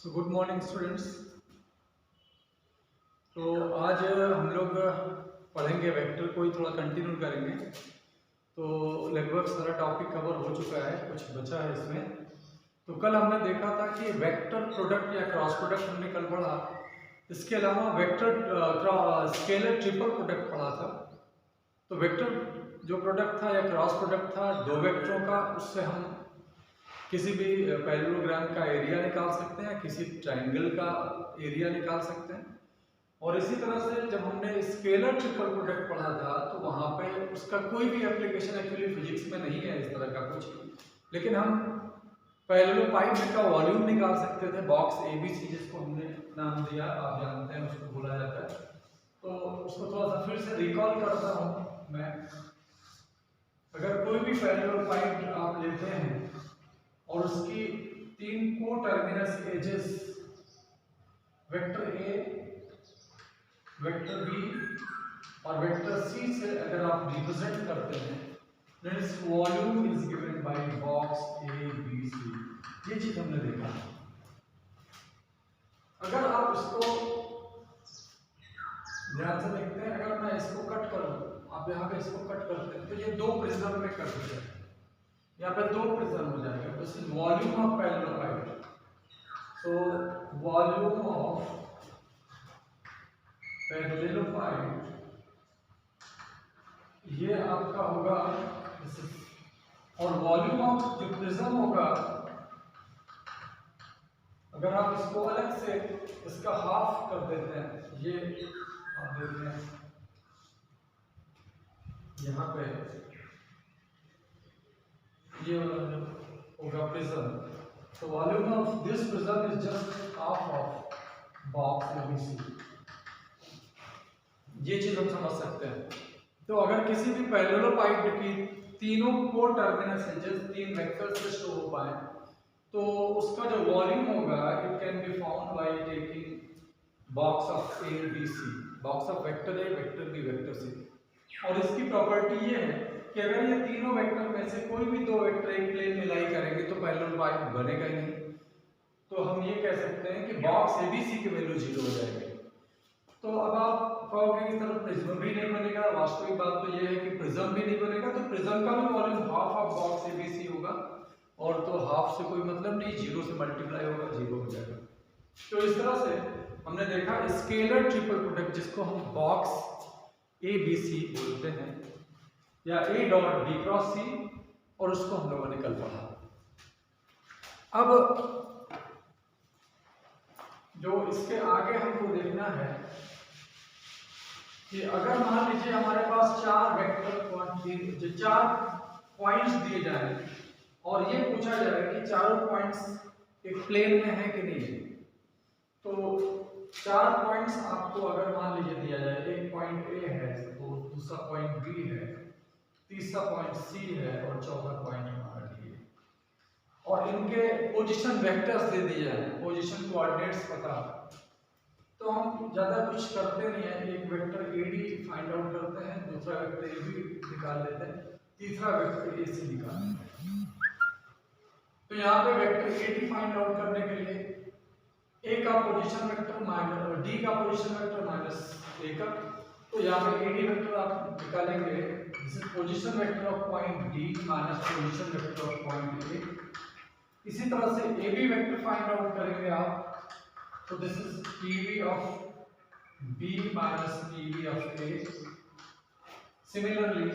Good morning students. तो आज हम लोग पढ़ेंगे वेक्टर को ही थोड़ा कंटिन्यू करेंगे। तो लगभग सारा टॉपिक कवर हो चुका है, कुछ बचा है इसमें। तो कल हमने देखा था कि वेक्टर प्रोडक्ट या क्रॉस प्रोडक्ट हमने कल पढ़ा। इसके अलावा वेक्टर स्केलर ट्रिपल प्रोडक्ट पढ़ा था। तो वेक्टर जो प्रोडक्ट था या क्रॉस प्रोडक्ट था दो वेक्टरों का, उससे हम किसी भी पैरेललोग्राम का एरिया निकाल सकते हैं, किसी ट्रायंगल का एरिया निकाल सकते हैं। और इसी तरह से जब हमने स्केलर ट्रिपल प्रोडक्ट पढ़ा था तो वहाँ पे उसका कोई भी एप्लीकेशन एक्चुअली फिजिक्स में नहीं है इस तरह का कुछ, लेकिन हम पैरेललोपाइड का वॉल्यूम निकाल सकते थे, बॉक्स एबीसी जिसको हमने नाम दिया, आप जानते हैं उसको बोला जाता है। तो उसको थोड़ा सा फिर से रिकॉल करता हूँ मैं। अगर कोई भी पैरेललोपाइड आप लेते हैं और उसकी तीन को terminus edges vector A, vector B और वेक्टर सी से अगर आप रिप्रेजेंट करते हैं, then its volume is given by box A, B, C। ये चीज हमने देखा। अगर आप इसको ध्यान से देखते हैं, अगर मैं इसको कट करूं, आप यहाँ पे इसको कट करते हैं तो ये दो प्रिज्म में कट हो जाएगा, यहाँ पे दो प्रिज्म हो जाएगा। This is volume of parallelopiped. So volume of parallelopiped ये आपका होगा, और वॉल्यूम ऑफ जो प्रिज्म होगा, अगर आप इसको अलग से इसका हाफ कर देते हैं, ये आप देखते हैं यहाँ पे ये वाला होगा प्रिज्म। तो volume of this prism is just half of box ABC. ये चीज हम समझ सकते हैं। तो अगर किसी भी पैरेललोपाइड की तीनों को टर्मिनस एजेस तीन वेक्टर्स से शो हो पाए तो उसका जो वॉल्यूम होगा it can be found by taking box of A B C, box of vector A, vector B, vector C. और इसकी प्रॉपर्टी ये है कि अगर ये तीनों वेक्टर में से कोई भी दो वेक्टर एक प्लेन में लाई करेंगे तो पैरेललोपाइड बनेगा ही नहीं। तो हम ये कह सकते हैं कि बॉक्स एबीसी की वैल्यू 0 हो जाएगी। तो अब आप कहोगे कि सर प्रिज्म भी नहीं बनेगा, वास्तविक बात तो ये है कि प्रिज्म भी नहीं बनेगा। तो प्रिज्म का भी volume half of box ABC होगा, और तो हाफ से कोई मतलब नहीं, 0 से मल्टीप्लाई होगा, 0 हो जाएगा। तो इस तरह से हमने देखा स्केलर ट्रिपल प्रोडक्ट, जिसको हम बॉक्स एबीसी बोलते हैं या ए डॉट बी क्रॉस सी, और उसको हम लोगों ने कल पढ़ा। अब जो इसके आगे हमको देखना है कि अगर मान लीजिए हमारे पास चार वेक्टर क्वांटिटी, चार पॉइंट्स दिए जाए और ये पूछा जाए कि चारों पॉइंट्स एक प्लेन में है कि नहीं है। तो चार पॉइंट्स आपको अगर मान लीजिए दिया जाए, एक पॉइंट ए है, तो दूसरा पॉइंट बी है, तीसरा पॉइंट सी है और चौथा पॉइंट हमारा डी है, और इनके पोजीशन वेक्टर्स दे दिए जाए, पोजीशन कोऑर्डिनेट्स पता। तो हम ज्यादा कुछ करते नहीं है, एक वेक्टर एडी फाइंड आउट करते हैं, दूसरा वेक्टर एबी निकाल लेते हैं, तीसरा वेक्टर एसी निकाल लेते हैं। तो यहाँ पे वेक्टर एडी फाइंड आउट करने के लिए ए का पोजीशन वेक्टर माइनस डी का पोजीशन वेक्टर माइनस ए का, तो यहाँ पे एडी वेक्टर आप निकालेंगे, this is position vector of point D minus position vector of point A. इसी तरह से एबी वेक्टर फाइंड आउट करेंगे आप, so this is PV of B minus PV of A. Similarly,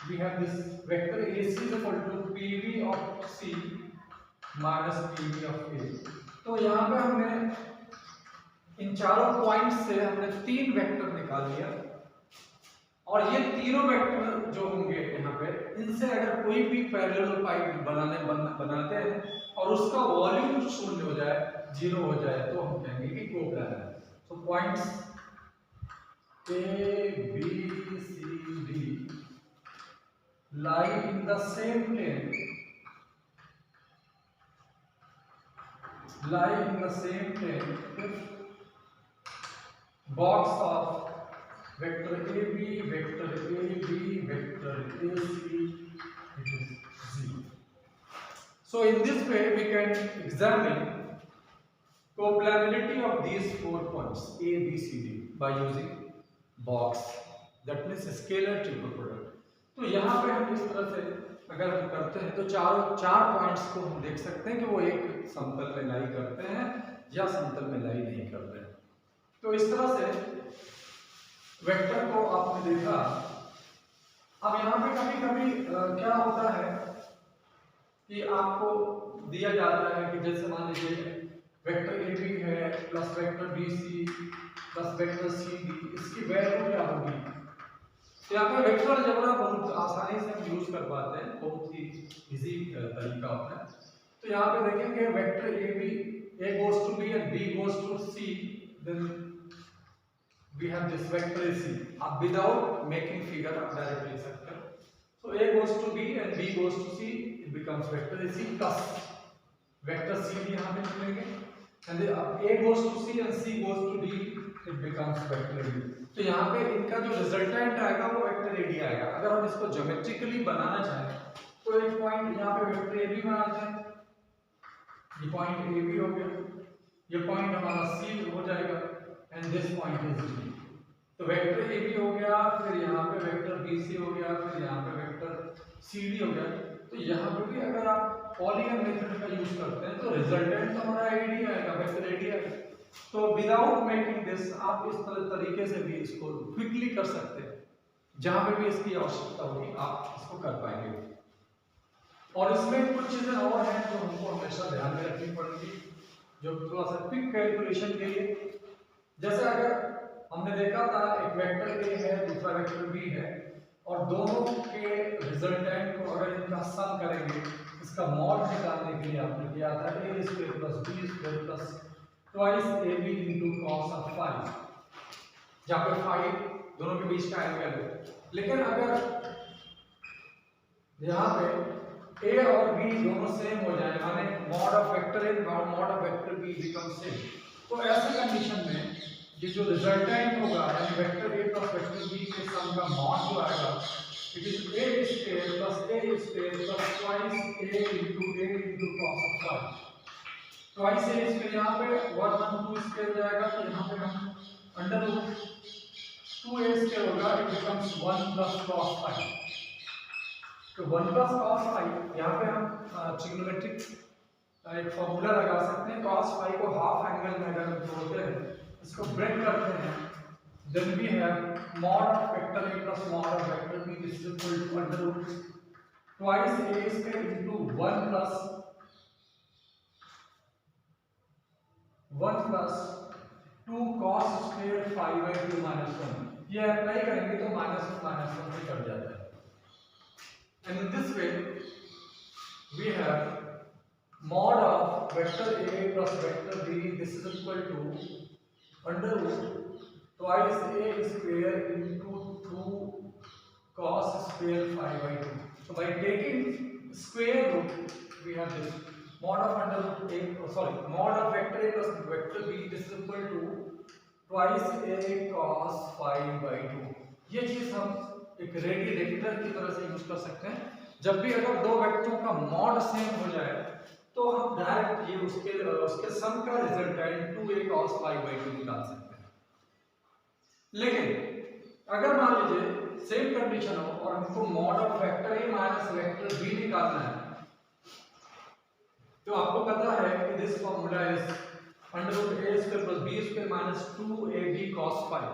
we have this vector AC is equal to PV of C minus PV of A. तो यहाँ पे हमने इन चारों पॉइंट से हमने तीन वेक्टर निकाल लिया, और ये तीनों वेक्टर जो होंगे यहाँ पे, इनसे अगर कोई भी पैरेललोपाइड बनाते हैं और उसका वॉल्यूम शून्य हो जाए, 0 हो जाए, तो हम कहेंगे कि coparallel. So points A B C D lie in the same plane, if box of vector AB, vector AB, vector AC, it is 0. So in this way we can examine coplability of these 4 points A, B, C, D by using box, that means scalar triple product। तो यहाँ पे हम इस तरह से अगर हम करते हैं तो चार पॉइंट्स को हम देख सकते हैं कि वो एक समतल में लाई करते हैं या समतल में लाई नहीं करते हैं। तो इस तरह से वेक्टर को आपने देखा। अब यहाँ पे कभी कभी क्या होता है कि आपको दिया जाता है कि जैसे मान लीजिए वेक्टर ए बी है plus vector B C plus vector C D, इसकी वैल्यू क्या होगी। तो यहाँ पे वेक्टर अलजेब्रा बहुत आसानी से हम यूज कर पाते हैं, बहुत ही इजी तरीका होता है। तो यहाँ पे देखेंगे vector A B, A goes to B and B goes to C, then we have this vector C. आप विदाउट मेकिंग फिगर आप डायरेक्ट लिख सकते हो। So A goes to B and B goes to C, it becomes vector C plus vector C भी यहाँ पे मिलेंगे, and A goes to C and C goes to D, it becomes vector D। तो यहाँ पे इनका जो resultant आएगा वो वेक्टर AD आएगा। अगर हम इसको ज्योमेट्रिकली बनाना चाहें तो एक पॉइंट यहाँ पे वेक्टर AB बनाते हैं, ये पॉइंट AB हो गया, ये पॉइंट हमारा C हो जाएगा and this point is D। तो वेक्टर ए बी हो गया, फिर यहाँ पे वेक्टर बी सी हो गया, फिर यहाँ पे वेक्टर सी डी हो गया। तो यहाँ पे भी अगर आप पॉलीगन मेथड का यूज करते हैं तो रिजल्टेंट तो हमारा एडी आएगा, वेक्टर एडी आएगा। तो विदाउट मेकिंग दिस आप इस तरह तरीके से भी इसको क्विकली कर सकते हैं, जहां पे भी इसकी आवश्यकता होगी आप इसको कर पाएंगे। और इसमें कुछ चीजें और हैं जो हमको हमेशा ध्यान में रखनी पड़ेगी, जो थोड़ा सा क्विक कैलकुलेशन के लिए। जैसे अगर हमने देखा था एक वेक्टर ए है दूसरा वेक्टर बी है और दोनों के रिजल्टेंट को अगर इनका सम करेंगे, इसका मॉड निकालने के लिए आपने किया था a square plus b square plus twice ab into cos of phi, जहां पे फाई दोनों के बीच का एंगल है। लेकिन अगर यहाँ पे a और b दोनों सेम हो जाए, माने mod of vector a mod of vector b become same, तो ऐसे कंडीशन में ये जो रिजल्टेंट होगा यानी vector a plus vector b के सम का मॉड जो आएगा, it is a square plus twice a into cos of phi. Twice a square यहाँ पे 1 1 2 स्क्वायर जाएगा, तो यहाँ पे हम अंडर रूट 2a स्क्वायर होगा, it becomes 1 plus cos phi. तो 1 प्लस cos फाई यहाँ पे हम ट्रिग्नोमेट्रिक एक फॉर्मूला लगा सकते हैं। cos फाई को हाफ एंगल में अगर हम जोड़ते हैं, इसको ब्रेक करते हैं, then we have mod of vector a plus mod of vector b, this is equal to under root twice a square into 1 plus 2 cos square phi by 2 minus 1। ये apply करेंगे तो -1 से कट जाता है। And in this way we have mod of vector a plus vector b, this is equal to under root twice a square into 2 cos square phi by 2। So by taking square root we have this mod of under root mod of vector a plus vector b, this is equal to twice a cos phi by 2। ये चीज हम एक radiator की तरह से use कर सकते हैं। जब भी अगर दो वेक्टरों का मॉड सेम हो जाए तो हम डायरेक्ट ये उसके सम का resultant 2a cos phi by 2 निकाल सकते हैं। लेकिन अगर मान लीजिए सेम कंडीशन हो और हमको mod of vector a minus vector b निकालना है, तो आपको पता है कि this formula is under root a square plus b square minus 2ab cos phi।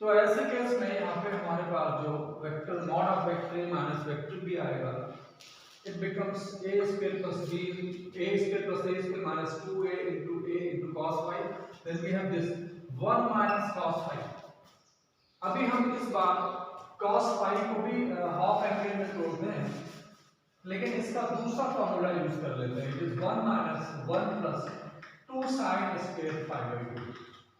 तो ऐसे केस में यहाँ पे हमारे पास जो vector mod of vector a minus vector b आएगा, it becomes a square plus b a square plus a square minus 2a into cos phi, then we have this 1 minus cos phi। अभी हम इस बार cos phi को भी half angle में तोड़ते हैं, लेकिन इसका दूसरा फार्मूला यूज कर लेते हैं, it is 1 minus 1 plus 2 sin square phi by 2।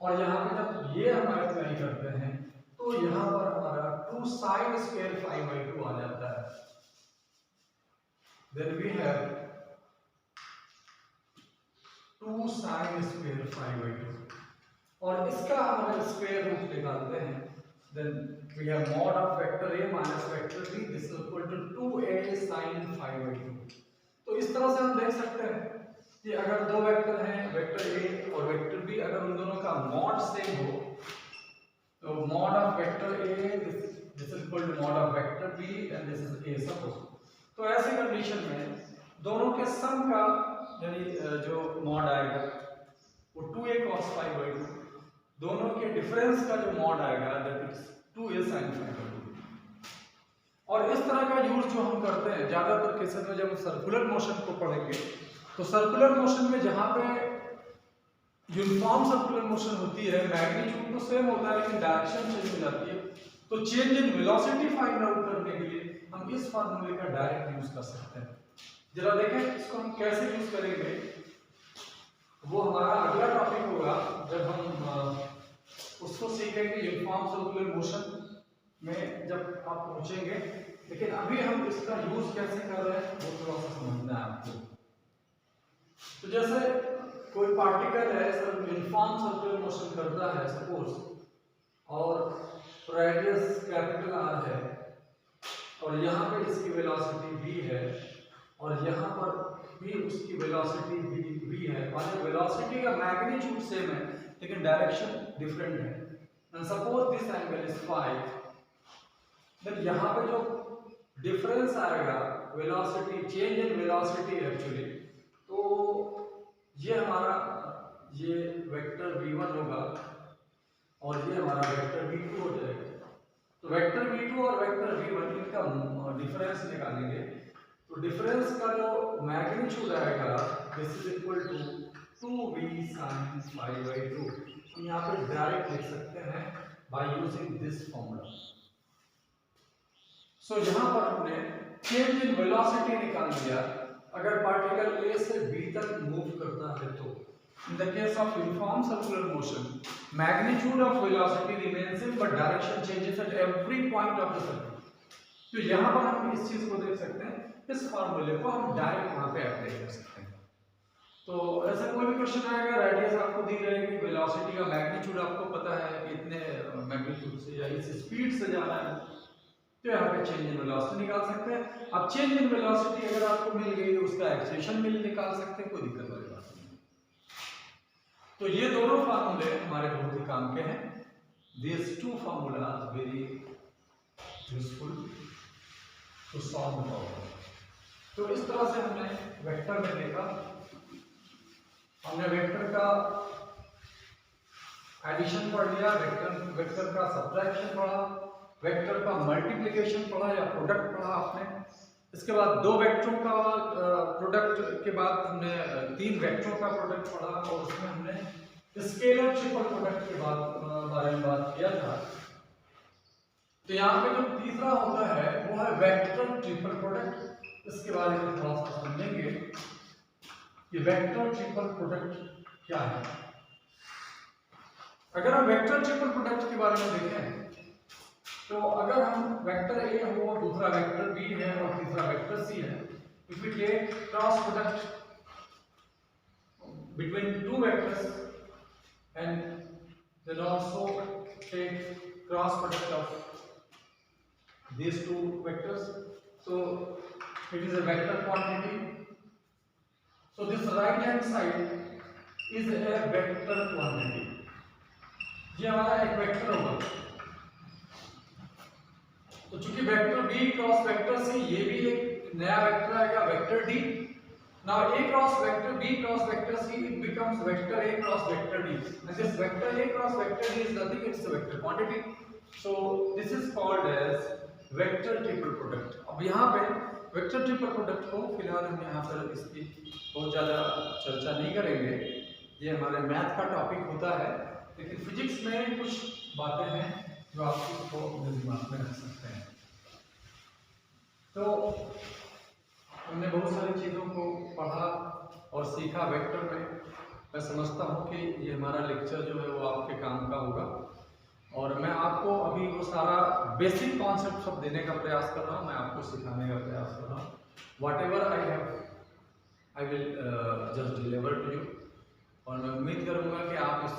और यहाँ पे जब ये हम अप्लाई करते हैं तो यहाँ पर हमारा 2 sin square phi by 2 आ जाता है। Then we have 2 sin square phi by 2 और इसका हम अगर स्क्वायर रूट निकालते हैं, then we have mod of vector a minus vector b, this is equal to 2a sin phi by 2। तो इस तरह से हम देख सकते हैं कि अगर दो वेक्टर हैं वेक्टर a और कंडीशन में दोनों के सम का यानी जो मॉड आएगा वो 2a cos phi by 2, दोनों के डिफरेंस का जो मॉड आएगा that is 2a sin phi by 2। और इस तरह का यूज जो हम करते हैं ज्यादातर केसेस में जब हम सर्कुलर मोशन को पढ़ेंगे, तो सर्कुलर मोशन में जहां पे यूनिफॉर्म सर्कुलर मोशन होती है, मैग्नीट्यूड तो सेम होता है लेकिन डायरेक्शन चेंज हो जाती है, तो change in velocity find out करने के लिए हम इस फार्मूले का डायरेक्ट यूज कर सकते हैं। जरा देखें इसको हम कैसे यूज करेंगे, वो हमारा अगला टॉपिक होगा जब हम उसको सीखेंगे यूनिफॉर्म सर्कुलर मोशन में जब आप पहुंचेंगे। लेकिन अभी हम इसका यूज कैसे कर रहे हैं वो थोड़ा सा समझना है आपको। तो जैसे कोई पार्टिकल है सर यूनिफॉर्म सर्कुलर मोशन करता है सपोज, और रेडियस कैपिटल R है और यहाँ पे इसकी वेलोसिटी v है और यहाँ पर भी उसकी वेलोसिटी v है, माने वेलोसिटी का मैग्नीट्यूड सेम है लेकिन डायरेक्शन डिफरेंट है। And suppose this angle is phi, then यहाँ पे जो डिफरेंस आएगा velocity, change in velocity actually, तो ये हमारा ये वेक्टर v1 होगा और ये हमारा वेक्टर v2 हो जाएगा। तो वेक्टर v2 और वेक्टर v1 इनका डिफरेंस निकालेंगे, तो डिफरेंस का जो मैग्नीट्यूड आएगा this is equal to 2v sin phi by 2। हम यहाँ पे डायरेक्ट लिख सकते हैं बाय यूजिंग दिस फॉर्मूला। सो यहाँ पर हमने चेंज इन वेलोसिटी निकाल लिया अगर पार्टिकल A से B तक मूव करता है तो। In the case of uniform circular motion, magnitude of velocity remains same but direction changes at every point of the circle। तो यहाँ पर हम इस चीज को देख सकते हैं, इस फॉर्मूले को हम डायरेक्ट वहाँ पे अप्लाई कर सकते हैं। तो ऐसा कोई भी क्वेश्चन आएगा, रेडियस आपको दी रहेगी, वेलोसिटी का मैग्नीट्यूड आपको पता है कि इतने मैग्नीट्यूड से या इस स्पीड से जाना है, तो यहाँ पे चेंज इन वेलोसिटी निकाल सकते हैं। अब चेंज इन वेलोसिटी अगर आपको मिल गई तो उसका एक्सेलेरेशन भी निकाल सकते हैं, कोई दिक्कत वाली बात नहीं। तो ये दोनों फार्मूले हमारे बहुत ही काम के हैं। These two formulas very useful to solve the problem। तो इस तरह से हमने वेक्टर में देखा, हमने वेक्टर का एडिशन पढ़ लिया, वेक्टर का सब्ट्रैक्शन पढ़ा, वेक्टर का मल्टीप्लिकेशन पढ़ा या प्रोडक्ट पढ़ा आपने। इसके बाद दो वेक्टरों का प्रोडक्ट के बाद हमने तीन वेक्टरों का प्रोडक्ट पढ़ा और उसमें हमने स्केलर ट्रिपल प्रोडक्ट के बारे में बात किया था। तो यहाँ पे जो तीसरा होता है वो है वेक्टर ट्रिपल प्रोडक्ट। इसके बारे में थोड़ा सा समझेंगे कि वेक्टर ट्रिपल प्रोडक्ट क्या है। अगर हम वेक्टर ट्रिपल प्रोडक्ट के बारे में देखें तो अगर हम वेक्टर A हो, दूसरा वेक्टर B है और तीसरा वेक्टर C है, if we take cross product between two vectors and then also take cross product of these two vectors, so it is a vector quantity. So this right hand side is a vector quantity। ये हमारा एक vector होगा, तो चूंकि vector B cross vector C ये भी एक नया वेक्टर आएगा vector D। Now A cross vector B cross vector C it becomes vector A cross vector D, and this vector A cross vector D is nothing, it's a vector quantity। So this is called as vector triple product। अब यहाँ पे vector triple product को फिलहाल हम यहाँ पर इसकी बहुत ज़्यादा चर्चा नहीं करेंगे, ये हमारे मैथ का टॉपिक होता है, लेकिन फिजिक्स में कुछ बातें हैं जो आप इसको अपने दिमाग में रख सकते हैं। तो हमने बहुत सारी चीज़ों को पढ़ा और सीखा वेक्टर में। मैं समझता हूँ कि ये हमारा लेक्चर जो है वो आपके काम का होगा और मैं आपको अभी वो सारा बेसिक कॉन्सेप्ट सब देने का प्रयास कर रहा हूँ, मैं आपको सिखाने का प्रयास कर रहा हूँ। Whatever I have I will just deliver to you, और मैं उम्मीद करूँगा कि आप इस